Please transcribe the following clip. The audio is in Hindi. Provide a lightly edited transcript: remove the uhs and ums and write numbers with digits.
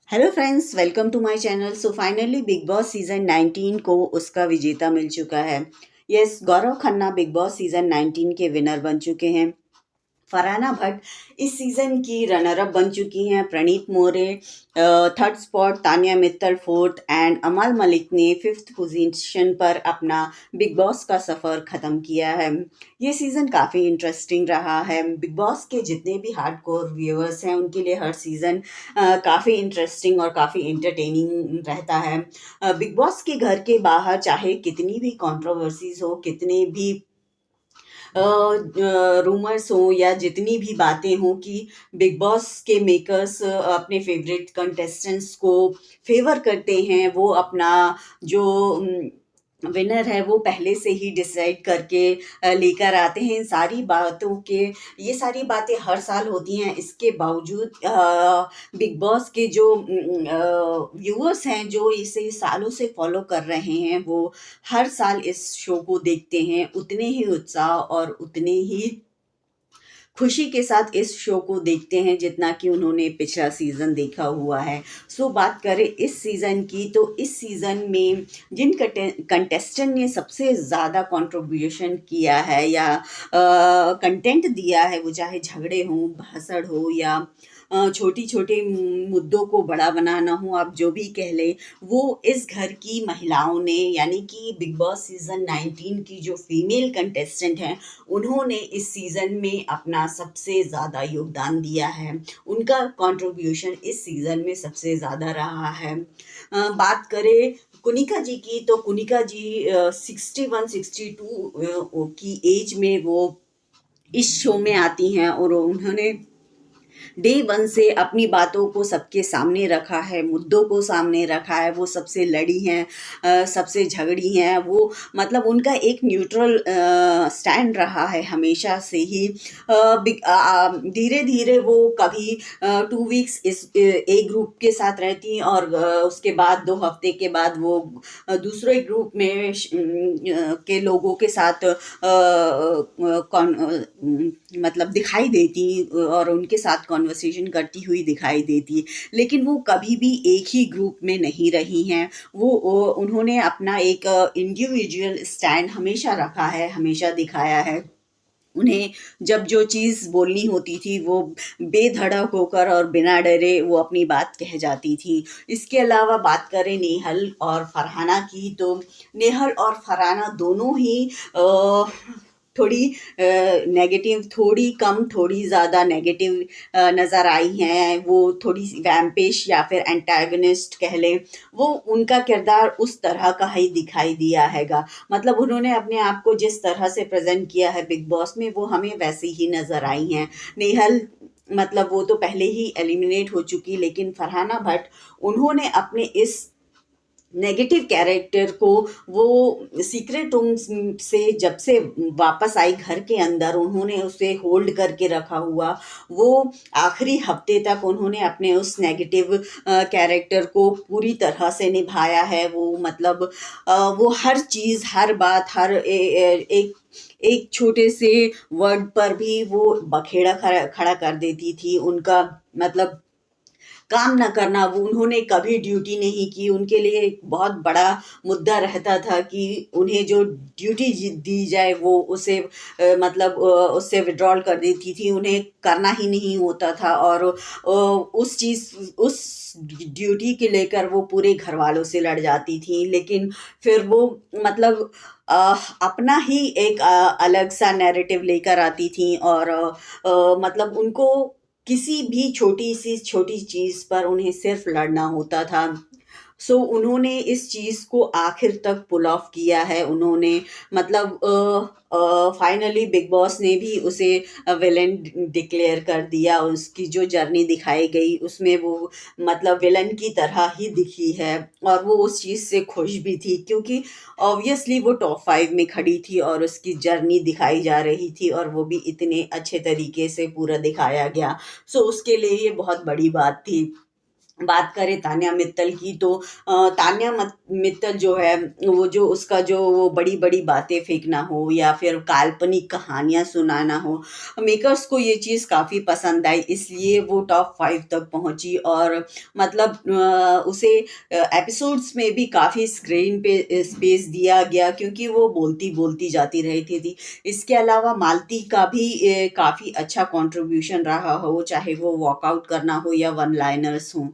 Hello friends, welcome to my channel. So finally Bigg Boss season 19 को उसका विजेता मिल चुका है। Yes, Gaurav Khanna Bigg Boss season 19 के विनर बन चुके हैं। फरहाना भट्ट इस सीजन की रनर अप बन चुकी हैं। Praneet More third spot, Tania Mittal fourth and Amaal Malik ने फिफ्थ पोजीशन पर अपना बिग बॉस का सफ़र ख़त्म किया है। ये सीज़न काफ़ी इंटरेस्टिंग रहा है। बिग बॉस के जितने भी हार्डकोर व्यूअर्स हैं उनके लिए हर सीज़न काफ़ी इंटरेस्टिंग और काफ़ी इंटरटेनिंग रहता है। बिग बॉस के घर के बाहर चाहे कितनी भी कंट्रोवर्सीज हो, कितने भी रूमर्स हो या जितनी भी बातें हों कि बिग बॉस के मेकर्स अपने फेवरेट कंटेस्टेंट्स को फेवर करते हैं, वो अपना जो विनर है वो पहले से ही डिसाइड करके लेकर आते हैं। इन सारी बातों के ये सारी बातें हर साल होती हैं। इसके बावजूद बिग बॉस के जो व्यूअर्स हैं, जो इसे सालों से फॉलो कर रहे हैं, वो हर साल इस शो को देखते हैं। उतने ही उत्साह और उतने ही खुशी के साथ इस शो को देखते हैं जितना कि उन्होंने पिछला सीज़न देखा हुआ है। सो बात करें इस सीज़न की, तो इस सीज़न में जिन कंटेस्टेंट ने सबसे ज़्यादा कंट्रीब्यूशन किया है या कंटेंट दिया है, वो चाहे झगड़े हों, भाषण हो या छोटी छोटे मुद्दों को बड़ा बनाना हो, आप जो भी कह लें, वो इस घर की महिलाओं ने, यानी कि बिग बॉस सीज़न 19 की जो फीमेल कंटेस्टेंट हैं, उन्होंने इस सीज़न में अपना सबसे ज़्यादा योगदान दिया है। उनका कंट्रीब्यूशन इस सीज़न में सबसे ज़्यादा रहा है। बात करें कुनिका जी की, तो कुनिका जी 61-62 की एज में वो इस शो में आती हैं और उन्होंने डे वन से अपनी बातों को सबके सामने रखा है, मुद्दों को सामने रखा है। वो सबसे लड़ी हैं, सबसे झगड़ी हैं। वो मतलब उनका एक न्यूट्रल स्टैंड रहा है हमेशा से ही। धीरे धीरे वो कभी 2 वीक्स इस एक ग्रुप के साथ रहती हैं और उसके बाद 2 हफ्ते के बाद वो दूसरे ग्रुप में के लोगों के साथ मतलब दिखाई देती और उनके साथ कॉन्वर्सेशन करती हुई दिखाई देती। लेकिन वो कभी भी एक ही ग्रुप में नहीं रही हैं। वो उन्होंने अपना एक इंडिविजुअल स्टैंड हमेशा रखा है, हमेशा दिखाया है। उन्हें जब जो चीज़ बोलनी होती थी वो बेधड़क होकर और बिना डरे वो अपनी बात कह जाती थी। इसके अलावा बात करें नेहल और फरहाना की, तो नेहल और फरहाना दोनों ही थोड़ी नेगेटिव, थोड़ी कम थोड़ी ज़्यादा नेगेटिव नज़र आई हैं। वो थोड़ी वैम्पिश या फिर एंटागनिस्ट कह लें, वो उनका किरदार उस तरह का ही दिखाई दिया हैगा। मतलब उन्होंने अपने आप को जिस तरह से प्रेजेंट किया है बिग बॉस में, वो हमें वैसी ही नज़र आई हैं। नेहल मतलब वो तो पहले ही एलिमिनेट हो चुकी, लेकिन फरहाना भट्ट उन्होंने अपने इस नेगेटिव कैरेक्टर को वो सीक्रेट रूम से जब से वापस आई घर के अंदर, उन्होंने उसे होल्ड करके रखा हुआ। वो आखिरी हफ्ते तक उन्होंने अपने उस नेगेटिव कैरेक्टर को पूरी तरह से निभाया है। वो मतलब वो हर चीज़, हर बात, हर एक छोटे से वर्ड पर भी वो बखेड़ा खड़ा कर देती थी। उनका मतलब काम ना करना, वो उन्होंने कभी ड्यूटी नहीं की। उनके लिए एक बहुत बड़ा मुद्दा रहता था कि उन्हें जो ड्यूटी दी जाए वो उसे मतलब उससे विड्रॉल कर देती थी। उन्हें करना ही नहीं होता था और उस ड्यूटी के लेकर वो पूरे घर वालों से लड़ जाती थी। लेकिन फिर वो मतलब अपना ही एक अलग सा नैरेटिव लेकर आती थी और मतलब उनको किसी भी छोटी चीज़ पर उन्हें सिर्फ लड़ना होता था। सो उन्होंने इस चीज़ को आखिर तक पुल ऑफ किया है। उन्होंने मतलब फाइनली बिग बॉस ने भी उसे विलन डिक्लेयर कर दिया। उसकी जो जर्नी दिखाई गई उसमें वो मतलब विलन की तरह ही दिखी है और वो उस चीज़ से खुश भी थी, क्योंकि ऑब्वियसली वो टॉप 5 में खड़ी थी और उसकी जर्नी दिखाई जा रही थी और वो भी इतने अच्छे तरीके से पूरा दिखाया गया। सो उसके लिए ये बहुत बड़ी बात थी। बात करें तान्या मित्तल की तो तान्या मित्तल जो है वो जो उसका जो वो बड़ी-बड़ी बातें फेंकना हो या फिर काल्पनिक कहानियाँ सुनाना हो, मेकर्स को ये चीज़ काफ़ी पसंद आई, इसलिए वो टॉप 5 तक पहुँची और मतलब उसे एपिसोड्स में भी काफ़ी स्क्रीन पे स्पेस दिया गया क्योंकि वो बोलती-बोलती जाती रहती थी। इसके अलावा मालती का भी काफ़ी अच्छा कंट्रीब्यूशन रहा हो, चाहे वो वॉकआउट करना हो या वन लाइनर्स हों।